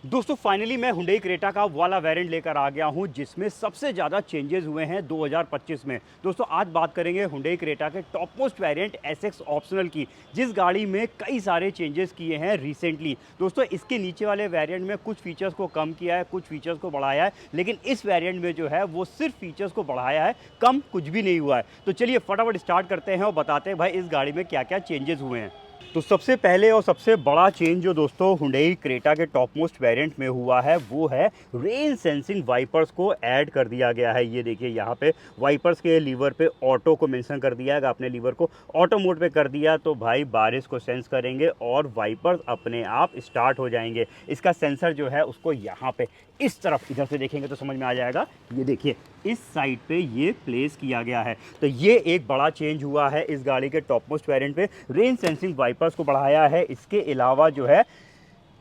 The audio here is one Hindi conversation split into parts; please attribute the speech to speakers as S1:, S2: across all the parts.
S1: दोस्तों फाइनली मैं हुंडई क्रेटा का वाला वेरिएंट लेकर आ गया हूं जिसमें सबसे ज़्यादा चेंजेस हुए हैं 2025 में। दोस्तों आज बात करेंगे हुंडई क्रेटा के top most variant SX optional की, जिस गाड़ी में कई सारे चेंजेस किए हैं रिसेंटली। दोस्तों इसके नीचे वाले वेरिएंट में कुछ फीचर्स को कम किया है, कुछ फीचर्स को बढ़ाया है, लेकिन इस वेरिएंट में जो है वो सिर्फ फीचर्स को बढ़ाया है, कम कुछ भी नहीं हुआ है। तो चलिए फटाफट स्टार्ट करते हैं और बताते हैं भाई इस गाड़ी में क्या क्या चेंजेस हुए हैं। तो सबसे पहले और सबसे बड़ा चेंज जो दोस्तों हुंडई क्रेटा के टॉप मोस्ट वेरिएंट में हुआ है वो है रेन सेंसिंग वाइपर्स को ऐड कर दिया गया है। ये देखिए यहाँ पे वाइपर्स के लीवर पे ऑटो को मेंशन कर दिया है। अगर आपने लीवर को ऑटो मोड पे कर दिया तो भाई बारिश को सेंस करेंगे और वाइपर्स अपने आप स्टार्ट हो जाएंगे। इसका सेंसर जो है उसको यहाँ पे इस तरफ इधर से देखेंगे तो समझ में आ जाएगा। ये देखिए इस साइड पे ये प्लेस किया गया है। तो ये एक बड़ा चेंज हुआ है इस गाड़ी के टॉप मोस्ट वेरिएंट पे। रेन सेंसिंग वाइपर्स को बढ़ाया है। इसके अलावा जो है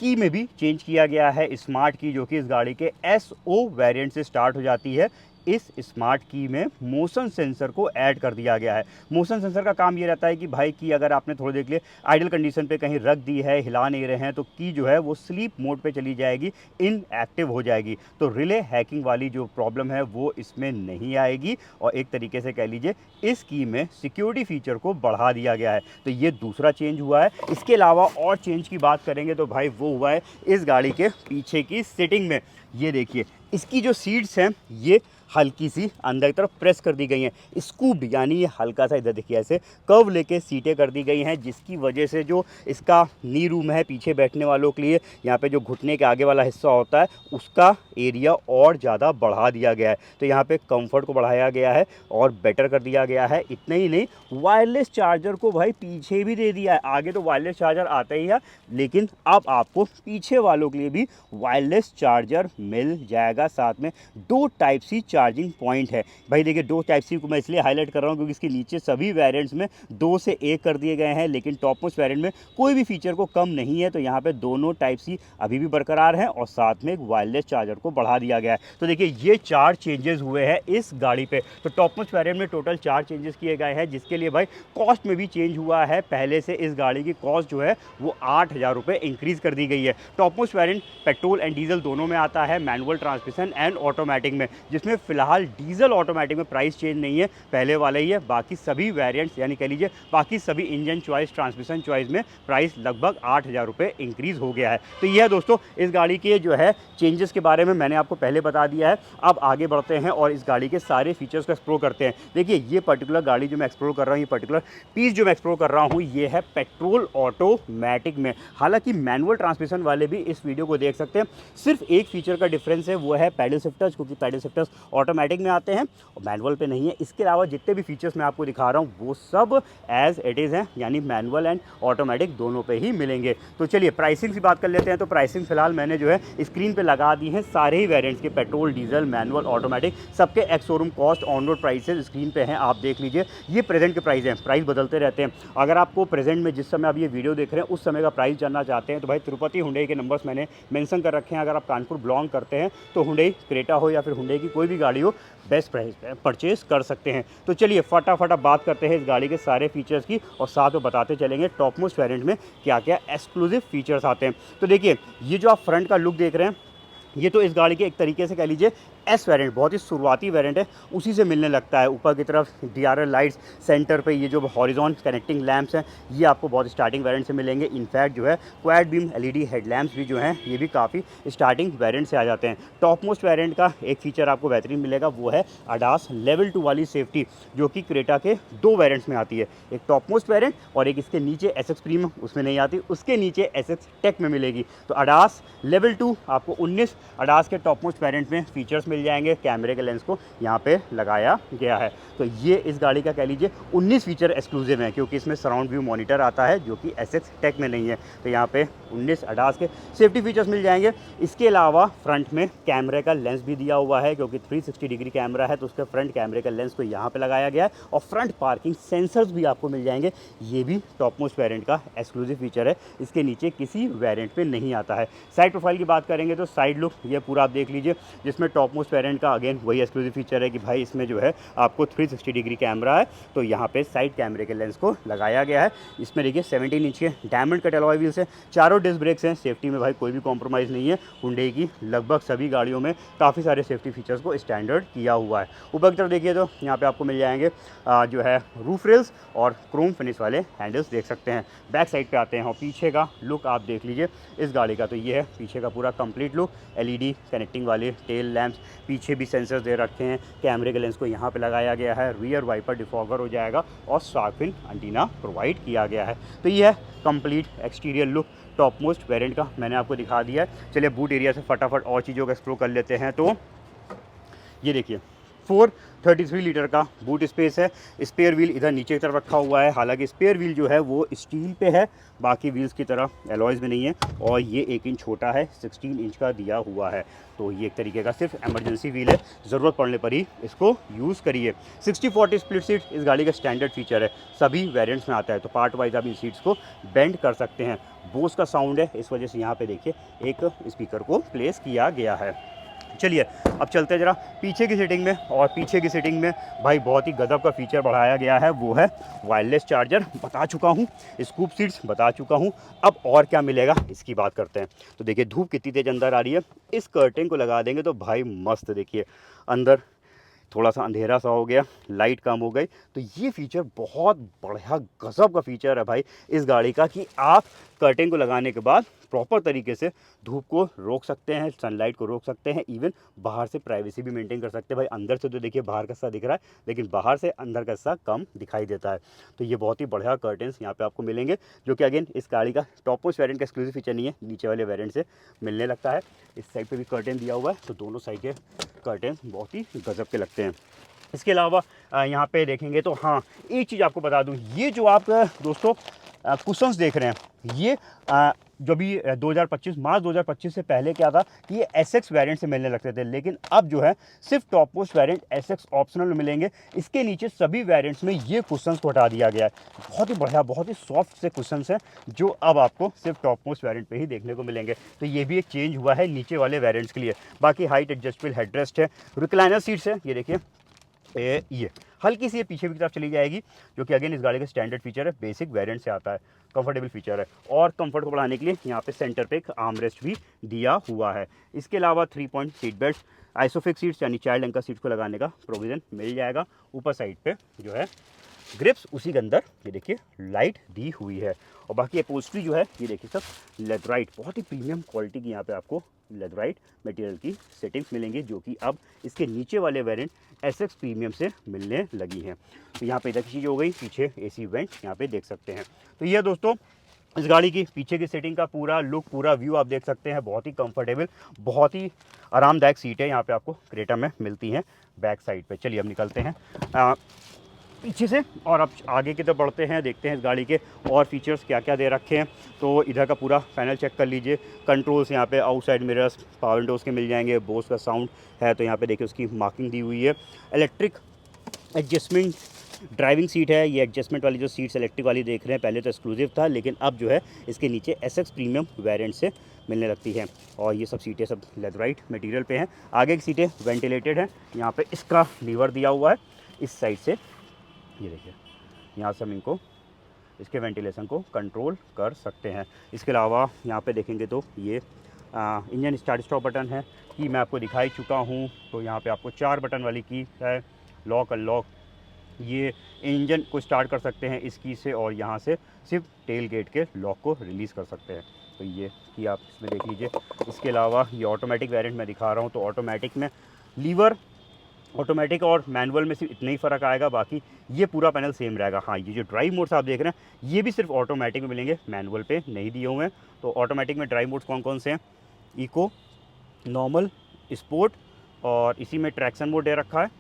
S1: की में भी चेंज किया गया है, स्मार्ट की, जो कि इस गाड़ी के एसओ वेरिएंट से स्टार्ट हो जाती है। इस स्मार्ट की में मोशन सेंसर को ऐड कर दिया गया है। मोशन सेंसर का काम ये रहता है कि भाई की अगर आपने थोड़ी देर के लिए आइडल कंडीशन पे कहीं रख दी है, हिला नहीं रहे हैं, तो की जो है वो स्लीप मोड पे चली जाएगी, इनएक्टिव हो जाएगी। तो रिले हैकिंग वाली जो प्रॉब्लम है वो इसमें नहीं आएगी। और एक तरीके से कह लीजिए इस की में सिक्योरिटी फीचर को बढ़ा दिया गया है। तो ये दूसरा चेंज हुआ है। इसके अलावा और चेंज की बात करेंगे तो भाई वो हुआ है इस गाड़ी के पीछे की सीटिंग में। ये देखिए इसकी जो सीट्स हैं ये हल्की सी अंदर की तरफ प्रेस कर दी गई हैं। स्कूप यानी ये हल्का सा इधर देखिए ऐसे कर्व लेके सीटें कर दी गई हैं, जिसकी वजह से जो इसका नी रूम है पीछे बैठने वालों के लिए, यहाँ पे जो घुटने के आगे वाला हिस्सा होता है उसका एरिया और ज़्यादा बढ़ा दिया गया है। तो यहाँ पे कंफर्ट को बढ़ाया गया है और बेटर कर दिया गया है। इतना ही नहीं, वायरलेस चार्जर को भाई पीछे भी दे दिया है। आगे तो वायरलेस चार्जर आता ही है, लेकिन अब आपको पीछे वालों के लिए भी वायरलेस चार्जर मिल जाएगा। साथ में 2 टाइप सी चार्जिंग पॉइंट है। भाई देखिए 2 टाइप सी को मैं इसलिए हाईलाइट कर रहा हूँ क्योंकि इसके नीचे सभी वेरिएंट्स में 2 से 1 कर दिए गए हैं, लेकिन टॉप मोस्ट वेरिएंट में कोई भी फीचर को कम नहीं है। तो यहाँ पे दोनों टाइप सी अभी भी बरकरार हैं और साथ में एक वायरलेस चार्जर को बढ़ा दिया गया है। तो देखिए ये 4 चेंजेस हुए हैं इस गाड़ी पे। तो टॉप मोस्ट वेरिएंट में टोटल 4 चेंजेस किए गए हैं, जिसके लिए भाई कॉस्ट में भी चेंज हुआ है। पहले से इस गाड़ी की कॉस्ट जो है वो 8,000 रुपये इंक्रीज कर दी गई है। Top most variant petrol and diesel दोनों में आता है, मैनुअल ट्रांसमिशन एंड ऑटोमेटिक में, जिसमें फिलहाल डीजल ऑटोमेटिक में प्राइस चेंज नहीं है, पहले वाला ही है। बाकी सभी वेरिएंट्स यानी कह लीजिए बाकी सभी इंजन चॉइस, ट्रांसमिशन चॉइस में प्राइस लगभग 8,000 रुपये इंक्रीज हो गया है। तो यह है दोस्तों इस गाड़ी के जो है चेंजेस के बारे में मैंने आपको पहले बता दिया है। अब आगे बढ़ते हैं और इस गाड़ी के सारे फीचर्स को एक्सप्लोर करते हैं। देखिए ये पर्टिकुलर गाड़ी जो मैं एक्सप्लोर कर रहा हूँ, ये पर्टिकुलर पीस जो मैं एक्सप्लोर कर रहा हूँ, ये है पेट्रोल ऑटोमेटिक में। हालांकि मैनुअल ट्रांसमिशन वाले भी इस वीडियो को देख सकते हैं। सिर्फ एक फीचर का डिफरेंस है, वो है पैडल शिफ्टर्स, क्योंकि पैडल शिफ्टर्स ऑटोमेटिक में आते हैं और मैनुअल पे नहीं है। इसके अलावा जितने भी फीचर्स मैं आपको दिखा रहा हूँ वो सब एज इट इज़ हैं, यानी मैनुअल एंड ऑटोमेटिक दोनों पे ही मिलेंगे। तो चलिए प्राइसिंग की बात कर लेते हैं। तो प्राइसिंग फिलहाल मैंने जो है स्क्रीन पे लगा दी है सारे ही वेरिएंट्स के, पेट्रोल, डीजल, मैनुअल, ऑटोमेटिक, सबके ex showroom cost, on road prices screen पे हैं, आप देख लीजिए। ये प्रेजेंट के प्राइस हैं, प्राइस बदलते रहते हैं। अगर आपको प्रेजेंट में जिस समय आप ये वीडियो देख रहे हैं उस समय का प्राइस जानना चाहते हैं तो भाई तिरुपति हुंडई के नंबर्स मैंने मेंशन कर रखे हैं। अगर आप कानपुर बिलोंग करते हैं तो हुंडई क्रेटा हो या फिर हुंडई की कोई भी गाड़ी हो, बेस्ट प्राइस पे परचेज कर सकते हैं। तो चलिए फटाफट बात करते हैं इस गाड़ी के सारे फीचर्स की और साथ में बताते चलेंगे टॉप मोस्ट वेरिएंट में क्या क्या एक्सक्लूसिव फीचर्स आते हैं। तो देखिए ये जो आप फ्रंट का लुक देख रहे हैं, ये तो इस गाड़ी के एक तरीके से कह लीजिए एस वेरिएंट, बहुत ही शुरुआती वेरिएंट है, उसी से मिलने लगता है। ऊपर की तरफ डीआरएल लाइट्स, सेंटर पे ये जो हॉरिजॉन कनेक्टिंग लैंप्स हैं ये आपको बहुत स्टार्टिंग वेरिएंट से मिलेंगे। इनफैक्ट जो है क्वाड बीम एलईडी हेडलैम्प्स भी जो हैं ये भी काफ़ी स्टार्टिंग वेरिएंट से आ जाते हैं। टॉप मोस्ट वेरिएंट का एक फीचर आपको बेहतरीन मिलेगा, वो है अडास लेवल 2 वाली सेफ्टी, जो कि क्रेटा के 2 वेरिएंट्स में आती है। एक टॉप मोस्ट वेरिएंट और एक इसके नीचे एसएक्स प्रीमियम, उसमें नहीं आती, उसके नीचे एसएक्स टेक में मिलेगी। तो अडास लेवल 2 आपको 19 अडास के टॉप मोस्ट वेरिएंट में फीचर्स मिल जाएंगे। कैमरे के लेंस को यहाँ पे लगाया गया है। तो ये इस गाड़ी का कह लीजिए 19 फीचर एक्सक्लूसिव है, क्योंकि इसमें सराउंड व्यू मॉनिटर आता है जो कि एसएक्स टेक में नहीं है। तो यहाँ पे 19 अडास के सेफ्टी फीचर्स मिल जाएंगे। इसके अलावा फ्रंट में कैमरे का लेंस भी दिया हुआ है, क्योंकि 360 डिग्री कैमरा है तो उसके फ्रंट कैमरे का लेंस को यहाँ पे लगाया गया है। और फ्रंट पार्किंग सेंसर्स भी आपको मिल जाएंगे। ये भी टॉप मोस्ट वेरिएंट का एक्सक्लूसिव फीचर है, इसके नीचे किसी वेरिएंट पे नहीं आता है। साइड प्रोफाइल की बात करेंगे तो साइड लुक ये पूरा आप देख लीजिए, जिसमें टॉप मोस्ट मोस्ट वेरिएंट का अगेन वही एक्सक्लूसिव फीचर है कि भाई इसमें जो है आपको 360 डिग्री कैमरा है, तो यहाँ पे साइड कैमरे के लेंस को लगाया गया है। इसमें देखिए 17 इंच के डायमंड कट अलॉय व्हील्स हैं, चारों डिस्क ब्रेक्स हैं, सेफ्टी में भाई कोई भी कॉम्प्रोमाइज़ नहीं है। हुंडई की लगभग सभी गाड़ियों में काफ़ी सारे सेफ्टी फीचर्स को स्टैंडर्ड किया हुआ है। ऊपर की तरफ देखिए तो यहाँ पे आपको मिल जाएंगे जो है रूफ रेल्स और क्रोम फिनिश वाले हैंडल्स देख सकते हैं। बैक साइड पे आते हैं और पीछे का लुक आप देख लीजिए इस गाड़ी का, तो ये है पीछे का पूरा कंप्लीट लुक। एलईडी कनेक्टिंग वाले टेल लैंप्स, पीछे भी सेंसर्स दे रखे हैं, कैमरे के लेंस को यहाँ पे लगाया गया है, रियर वाइपर डिफॉगर हो जाएगा और शार्क फिन एंटीना प्रोवाइड किया गया है। तो ये है complete exterior look top most variant का, मैंने आपको दिखा दिया है। चलिए बूट एरिया से फटाफट और चीज़ों को एक्सप्लोर कर लेते हैं। तो ये देखिए 433 लीटर का बूट स्पेस है। स्पेयर व्हील इधर नीचे की तरफ रखा हुआ है, हालांकि स्पेयर व्हील जो है वो स्टील पे है, बाकी व्हील्स की तरह एलॉयज़ में नहीं है। और ये 1 इंच छोटा है, 16 इंच का दिया हुआ है, तो ये एक तरीके का सिर्फ एमरजेंसी व्हील है, ज़रूरत पड़ने पर ही इसको यूज़ करिए। 60-40 स्प्लिट सीट इस गाड़ी का स्टैंडर्ड फीचर है, सभी वेरिएंट्स में आता है, तो पार्ट वाइज आप इन सीट्स को बेंड कर सकते हैं। बोस का साउंड है, इस वजह से यहाँ पे देखिए एक स्पीकर को प्लेस किया गया है। चलिए अब चलते हैं ज़रा पीछे की सीटिंग में, और पीछे की सीटिंग में भाई बहुत ही गजब का फीचर बढ़ाया गया है, वो है वायरलेस चार्जर। बता चुका हूँ, स्कूप सीट्स बता चुका हूँ, अब और क्या मिलेगा इसकी बात करते हैं। तो देखिए धूप कितनी तेज अंदर आ रही है, इस कर्टेन को लगा देंगे तो भाई मस्त, देखिए अंदर थोड़ा सा अंधेरा सा हो गया, लाइट कम हो गई, तो ये फीचर बहुत बढ़िया गजब का फीचर है भाई इस गाड़ी का, कि आप कर्टेन को लगाने के बाद प्रॉपर तरीके से धूप को रोक सकते हैं, सनलाइट को रोक सकते हैं, इवन बाहर से प्राइवेसी भी मेंटेन कर सकते हैं। भाई अंदर से तो देखिए बाहर का हिस्सा दिख रहा है, लेकिन बाहर से अंदर का हिस्सा कम दिखाई देता है। तो ये बहुत ही बढ़िया कर्टेंस यहाँ पे आपको मिलेंगे, जो कि अगेन इस गाड़ी का टॉप मोस्ट वेरिएंट का एक्सक्लूसिव फीचर नहीं है, नीचे वाले वेरिएंट से मिलने लगता है। इस साइड पर भी कर्टेन दिया हुआ है, तो दोनों साइड के कर्टेन बहुत ही गजब के लगते हैं। इसके अलावा यहाँ पे देखेंगे तो हाँ, एक चीज़ आपको बता दूँ, ये जो आप दोस्तों कुशन्स देख रहे हैं, ये जो भी 2025 मार्च 2025 से पहले क्या था कि ये एसएक्स वेरिएंट से मिलने लगते थे, लेकिन अब जो है सिर्फ top most variant SX optional में मिलेंगे। इसके नीचे सभी वेरिएंट्स में ये कुशन्स को हटा दिया गया है। बहुत ही बढ़िया, बहुत ही सॉफ्ट से कुशन्स हैं, जो अब आपको सिर्फ टॉप मोस्ट वेरिएंट पे ही देखने को मिलेंगे। तो ये भी एक चेंज हुआ है नीचे वाले वेरिएंट्स के लिए। बाकी हाइट एडजस्टेबल हेडरेस्ट है, रिक्लाइनर सीट्स है, ये देखिए ये हल्की सी ये पीछे की तरफ चली जाएगी, जो कि अगेन इस गाड़ी का स्टैंडर्ड फीचर है, बेसिक वेरिएंट से आता है, कंफर्टेबल फीचर है। और कंफर्ट को बढ़ाने के लिए यहाँ पे सेंटर पे एक आर्मरेस्ट भी दिया हुआ है। इसके अलावा 3 point seat belt, isofix seats यानी चाइल्ड एंकर सीट्स को लगाने का प्रोविज़न मिल जाएगा। ऊपर साइड पे जो है ग्रिप्स उसी के अंदर ये देखिए लाइट दी हुई है। और बाकी अपहोल्स्ट्री जो है ये देखिए सब लेदराइट, बहुत ही प्रीमियम क्वालिटी की यहाँ पे आपको लेदराइट मटेरियल की सेटिंग्स मिलेंगी, जो कि अब इसके नीचे वाले वेरिएंट एसएक्स प्रीमियम से मिलने लगी हैं। तो यहाँ पे इधर की चीज़ हो गई, पीछे एसी वेंट यहाँ पे देख सकते हैं। तो ये दोस्तों इस गाड़ी की पीछे की सीटिंग का पूरा लुक, पूरा व्यू आप देख सकते हैं। बहुत ही कंफर्टेबल, बहुत ही आरामदायक सीट है यहाँ पे आपको क्रेटा में मिलती हैं बैक साइड पे। चलिए अब निकलते हैं पीछे से और अब आगे की तरफ बढ़ते हैं, देखते हैं इस गाड़ी के और फीचर्स क्या क्या दे रखे हैं। तो इधर का पूरा पैनल चेक कर लीजिए। कंट्रोल्स यहाँ पे आउटसाइड मिरर्स, पावर विंडोज के मिल जाएंगे, बोस का साउंड है, तो यहाँ पे देखिए उसकी मार्किंग दी हुई है। इलेक्ट्रिक एडजस्टमेंट ड्राइविंग सीट है, ये एडजस्टमेंट वाली जो सीट्स इलेक्ट्रिक वाली देख रहे हैं, पहले तो एक्सक्लूसिव था, लेकिन अब जो है इसके नीचे एसएक्स प्रीमियम वेरिएंट से मिलने लगती हैं। और ये सब सीटें सब लेदराइट मटेरियल पे हैं। आगे की सीटें वेंटिलेटेड हैं, यहाँ पे इसका लीवर दिया हुआ है इस साइड से, ये देखिए यहाँ से हम इनको इसके वेंटिलेशन को कंट्रोल कर सकते हैं। इसके अलावा यहाँ पे देखेंगे तो ये इंजन स्टार्ट स्टॉप बटन है, की मैं आपको दिखाई चुका हूँ। तो यहाँ पे आपको 4 बटन वाली की है, लॉक अनलॉक, ये इंजन को स्टार्ट कर सकते हैं इस की से, और यहाँ से सिर्फ टेल गेट के लॉक को रिलीज़ कर सकते हैं। तो ये कि आप इसमें देख लीजिए। इसके अलावा ये ऑटोमेटिक वेरिएंट मैं दिखा रहा हूँ, तो ऑटोमेटिक में लीवर ऑटोमेटिक और मैनुअल में सिर्फ इतना ही फ़र्क आएगा, बाकी ये पूरा पैनल सेम रहेगा। हाँ, ये जो ड्राइव मोड्स आप देख रहे हैं ये भी सिर्फ ऑटोमेटिक में मिलेंगे, मैनुअल पे नहीं दिए हुए हैं। तो ऑटोमेटिक में ड्राइव मोड्स कौन कौन से हैं? इको, नॉर्मल, स्पोर्ट, और इसी में ट्रैक्शन मोड दे रखा है,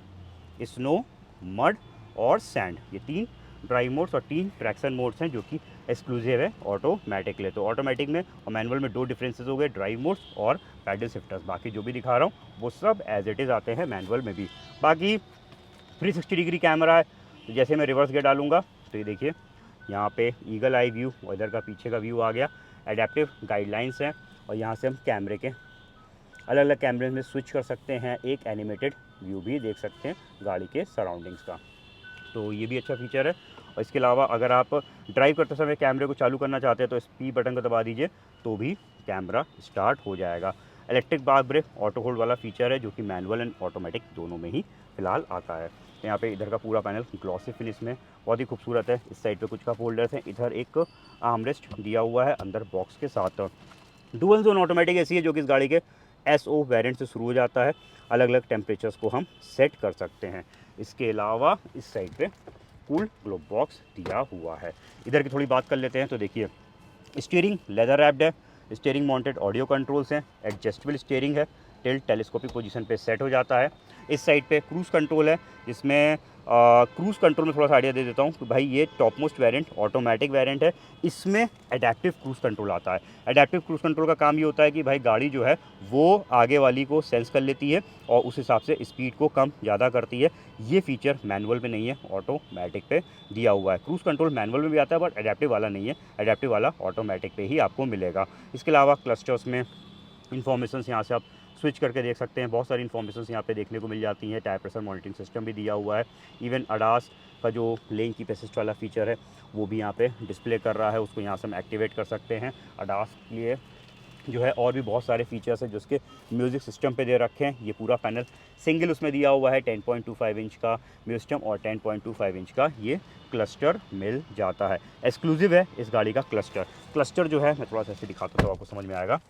S1: स्नो, मड और सैंड। ये 3 ड्राइव मोड्स और 3 ट्रैक्शन मोड्स हैं, जो कि एक्सक्लूसिव है ऑटोमेटिक के लिए। तो ऑटोमेटिक में और मैनुअल में 2 डिफरेंसेस हो गए, ड्राइव मोड्स और पैडल शिफ्टर्स। बाकी जो भी दिखा रहा हूँ वो सब एज इट इज़ आते हैं मैनुअल में भी। बाकी 360 डिग्री कैमरा है, तो जैसे मैं रिवर्स गियर डालूंगा तो ये देखिए यहाँ पे ईगल आई व्यू और इधर का पीछे का व्यू आ गया। एडेप्टिव गाइडलाइंस हैं, और यहाँ से हम कैमरे के अलग अलग कैमरे में स्विच कर सकते हैं, एक एनिमेटेड व्यू भी देख सकते हैं गाड़ी के सराउंडिंग्स का, तो ये भी अच्छा फीचर है। और इसके अलावा अगर आप ड्राइव करते समय कैमरे को चालू करना चाहते हैं तो स्पी बटन को दबा दीजिए तो भी कैमरा स्टार्ट हो जाएगा। Electric park break auto hold वाला फीचर है जो कि मैनुअल एंड ऑटोमेटिक दोनों में ही फिलहाल आता है। यहाँ पे इधर का पूरा पैनल ग्लॉसी फिनिश में बहुत ही खूबसूरत है। इस साइड पे कुछ कप होल्डर्स हैं, इधर एक आर्मरेस्ट दिया हुआ है अंदर बॉक्स के साथ। डुअल जोन ऑटोमेटिक एसी है जो कि इस गाड़ी के एसओ वेरिएंट से शुरू हो जाता है। अलग अलग टेम्परेचर्स को हम सेट कर सकते हैं। इसके अलावा इस साइड पे कूल ग्लोब बॉक्स दिया हुआ है। इधर की थोड़ी बात कर लेते हैं तो देखिए, स्टीयरिंग लेदर रैप्ड है, स्टीयरिंग माउंटेड ऑडियो कंट्रोल्स हैं, एडजस्टेबल स्टीयरिंग है, टिल्ट टेलीस्कोपिक पोजीशन पे सेट हो जाता है। इस साइड पे क्रूज़ कंट्रोल है, जिसमें क्रूज़ कंट्रोल में थोड़ा सा आइडिया दे देता हूँ कि भाई ये top most variant automatic variant है, इसमें एडेप्टिव क्रूज़ कंट्रोल आता है। एडेप्टिव क्रूज़ कंट्रोल का काम ये होता है कि भाई गाड़ी जो है वो आगे वाली को सेंस कर लेती है और उस हिसाब से स्पीड को कम ज़्यादा करती है। ये फीचर मैनुअल में नहीं है, ऑटोमेटिक पे दिया हुआ है। क्रूज़ कंट्रोल मैनुअल में भी आता है बट एडेप्टिव वाला नहीं है, एडेप्टिव वाला ऑटोमेटिक पे ही आपको मिलेगा। इसके अलावा क्लस्टर्स में इन्फॉर्मेशंस यहाँ से आप स्विच करके देख सकते हैं। बहुत सारी इन्फॉर्मेशंस यहाँ पे देखने को मिल जाती हैं। टायर प्रेशर मॉनिटरिंग सिस्टम भी दिया हुआ है। इवन अडास का जो लेन कीप असिस्ट वाला फीचर है वो भी यहाँ पे डिस्प्ले कर रहा है, उसको यहाँ से हम एक्टिवेट कर सकते हैं। अडास के लिए जो है और भी बहुत सारे फीचर्स हैं जो उसके म्यूज़िक सिस्टम पे दे रखे हैं। ये पूरा पैनल सिंगल उसमें दिया हुआ है, 10.25 इंच का म्यूजिक सिस्टम और 10.25 इंच का ये क्लस्टर मिल जाता है। एक्सक्लूसिव है इस गाड़ी का क्लस्टर। क्लस्टर जो है मैं थोड़ा सा ऐसे दिखाता हूँ तो आपको समझ में आएगा।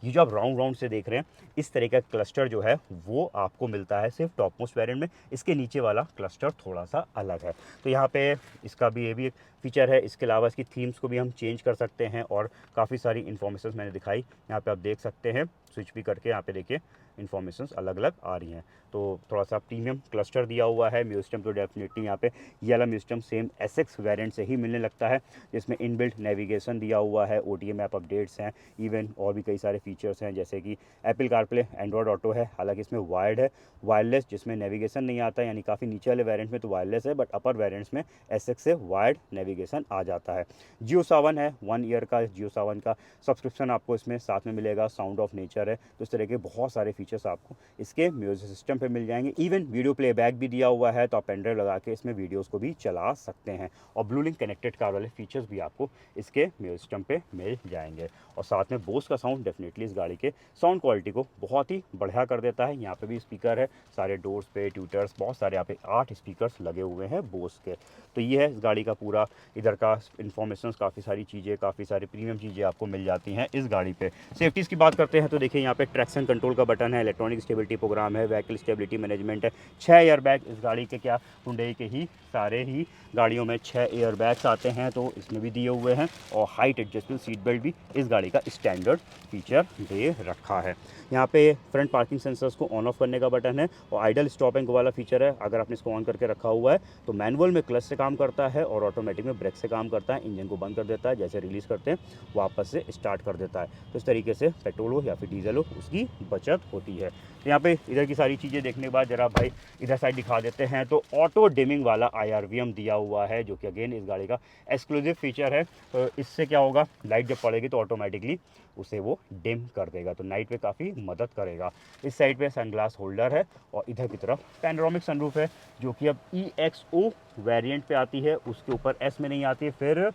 S1: ये जो आप राउंड राउंड से देख रहे हैं, इस तरह का क्लस्टर जो है वो आपको मिलता है सिर्फ टॉप मोस्ट वेरिएंट में। इसके नीचे वाला क्लस्टर थोड़ा सा अलग है। तो यहाँ पे इसका भी ये भी एक फीचर है। इसके अलावा इसकी थीम्स को भी हम चेंज कर सकते हैं और काफ़ी सारी इन्फॉर्मेशन मैंने दिखाई, यहाँ पे आप देख सकते हैं। स्विच भी करके यहाँ पे देखिए इन्फॉर्मेशंस अलग अलग आ रही हैं। तो थोड़ा सा प्रीमियम क्लस्टर दिया हुआ है। म्यूजिक सिस्टम तो डेफिनेटली यहाँ पे ये वाला music system same SX variant से ही मिलने लगता है, जिसमें इनबिल्ट नेविगेशन दिया हुआ है, ओटीएम ऐप अपडेट्स हैं, इवन और भी कई सारे फीचर्स हैं जैसे कि एप्पल कारप्ले, एंड्रॉयड ऑटो है। हालांकि इसमें वायर्ड है, वायरलेस जिसमें नेविगेशन नहीं आता, यानी काफ़ी नीचे वाले वेरिएंट में तो वायरलेस है बट अपर वेरिएंट्स में एसएक्स से वायर्ड नेविगेशन आ जाता है। जियो सावन है, 1 ईयर का जियो सावन का सब्सक्रिप्शन आपको इसमें साथ में मिलेगा। साउंड ऑफ नेचर है, तो इस तरह के बहुत सारे फीचर्स आपको इसके म्यूजिक सिस्टम पे मिल जाएंगे। इवन वीडियो प्लेबैक भी दिया हुआ है, तो आप पेनड्राइव लगा के इसमें वीडियोस को भी चला सकते हैं। और ब्लू लिंक कनेक्टेड कार वाले फीचर्स भी आपको इसके म्यूजिक सिस्टम पे मिल जाएंगे। और साथ में बोस का साउंड डेफिनेटली इस गाड़ी के साउंड क्वालिटी को बहुत ही बढ़िया कर देता है। यहाँ पे भी स्पीकर है, सारे डोर्स पे ट्यूटर्स, बहुत सारे यहाँ पे 8 स्पीकर्स लगे हुए हैं बोस के। तो ये है इस गाड़ी का पूरा इधर का इन्फॉर्मेशन। काफ़ी सारी चीज़ें, काफ़ी सारी प्रीमियम चीज़ें आपको मिल जाती हैं इस गाड़ी पे। सेफ्टीज़ की बात करते हैं तो देखिए यहाँ पे ट्रैक्शन कंट्रोल का बटन है, इलेक्ट्रॉनिक स्टेबिलिटी प्रोग्राम है, व्हीकल स्टेबिलिटी मैनेजमेंट है, 6 एयर बैग इस गाड़ी के, क्या हुंडई के ही सारे ही गाड़ियों में 6 एयर बैग्स आते हैं तो इसमें भी दिए हुए हैं। और हाइट एडजस्टेबल सीट बेल्ट भी इस गाड़ी का स्टैंडर्ड फीचर दे रखा है। यहाँ पे फ्रंट पार्किंग सेंसर्स को ऑन ऑफ करने का बटन है और आइडल स्टॉप एंड गो वाला फीचर है। अगर आपने इसको ऑन करके रखा हुआ है तो मैनुअल में क्लच से काम करता है और ऑटोमेटिक में ब्रेक से काम करता है। इंजन को बंद कर देता है, जैसे रिलीज़ करते हैं वापस से स्टार्ट कर देता है। तो इस तरीके से पेट्रोल हो या फिर डीजल हो उसकी बचत होती है। तो यहाँ पे इधर की सारी चीज़ें देखने के बाद जरा भाई इधर साइड दिखा देते हैं। तो ऑटो डिमिंग वाला IRVM दिया हुआ है जो कि अगेन इस गाड़ी का एक्सक्लूसिव फीचर है। तो इससे क्या होगा, लाइट जब पड़ेगी तो ऑटोमेटिकली उसे वो डिम कर देगा, तो नाइट पे काफ़ी मदद करेगा। इस साइड पे सनग्लास होल्डर है और इधर की तरफ पैनोरामिक सनरूफ है जो कि अब EXO वेरिएंट पे आती है, उसके ऊपर S में नहीं आती है। फिर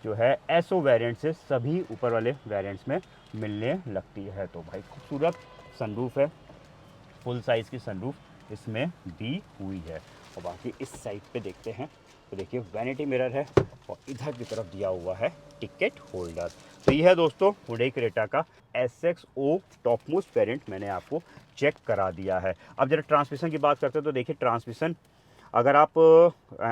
S1: जो है SO वेरिएंट से सभी ऊपर वाले वेरिएंट्स में मिलने लगती है। तो भाई खूबसूरत सनरूफ है, फुल साइज़ की सनरूफ इसमें दी हुई है। और बाकी इस साइड पे देखते हैं तो देखिए वैनिटी मिरर है और इधर की तरफ दिया हुआ है टिकट होल्डर। तो ये है दोस्तों हुंडई क्रेटा का SXO टॉप मोस्ट वेरिएंट, मैंने आपको चेक करा दिया है। अब जरा ट्रांसमिशन की बात करते हैं तो देखिए ट्रांसमिशन अगर आप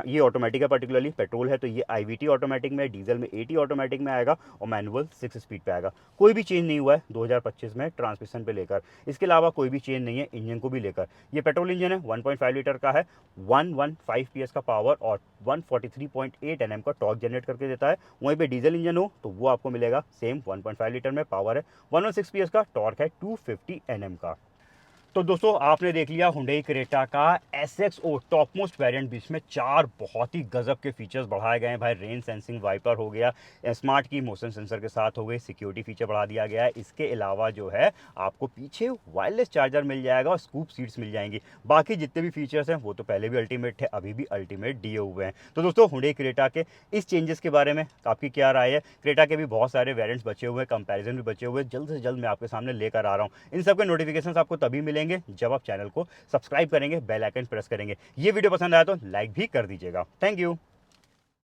S1: ये ऑटोमेटिक है, पर्टिकुलरली पेट्रोल है तो ये IVT ऑटोमेटिक में, डीजल में AT ऑटोमेटिक में आएगा और मैनुअल 6 स्पीड पे आएगा। कोई भी चेंज नहीं हुआ है 2025 में ट्रांसमिशन पे लेकर। इसके अलावा कोई भी चेंज नहीं है इंजन को भी लेकर। ये पेट्रोल इंजन है, 1.5 लीटर का है, 115 PS का पावर और 143.8 Nm का टॉर्क जनरेट करके देता है। वहीं पे डीजल इंजन हो तो वो आपको मिलेगा सेम 1.5 लीटर में, पावर है 116 PS का, टॉर्क है 250 Nm का। तो दोस्तों आपने देख लिया Hyundai क्रेटा का SXO टॉप मोस्ट वेरिएंट, जिसमें 4 बहुत ही गजब के फीचर्स बढ़ाए गए हैं भाई। रेन सेंसिंग वाइपर हो गया, स्मार्ट की मोशन सेंसर के साथ हो गई, सिक्योरिटी फीचर बढ़ा दिया गया है। इसके अलावा जो है आपको पीछे वायरलेस चार्जर मिल जाएगा और स्कूप सीट्स मिल जाएंगी। बाकी जितने भी फीचर्स हैं वो तो पहले भी अल्टीमेट थे, अभी भी अल्टीमेट दिए हुए हैं। तो दोस्तों Hyundai क्रेटा के इस चेंजेस के बारे में आपकी क्या राय है? क्रेटा के भी बहुत सारे वेरिएंट्स बचे हुए हैं, कंपैरिजन भी बचे हुए हैं, जल्द से जल्द मैं आपके सामने लेकर आ रहा हूँ। इन सब के नोटिफिकेशन आपको तभी मिलेंगे जब आप चैनल को सब्सक्राइब करेंगे, बेल आइकन प्रेस करेंगे। ये वीडियो पसंद आया तो लाइक भी कर दीजिएगा। Thank you.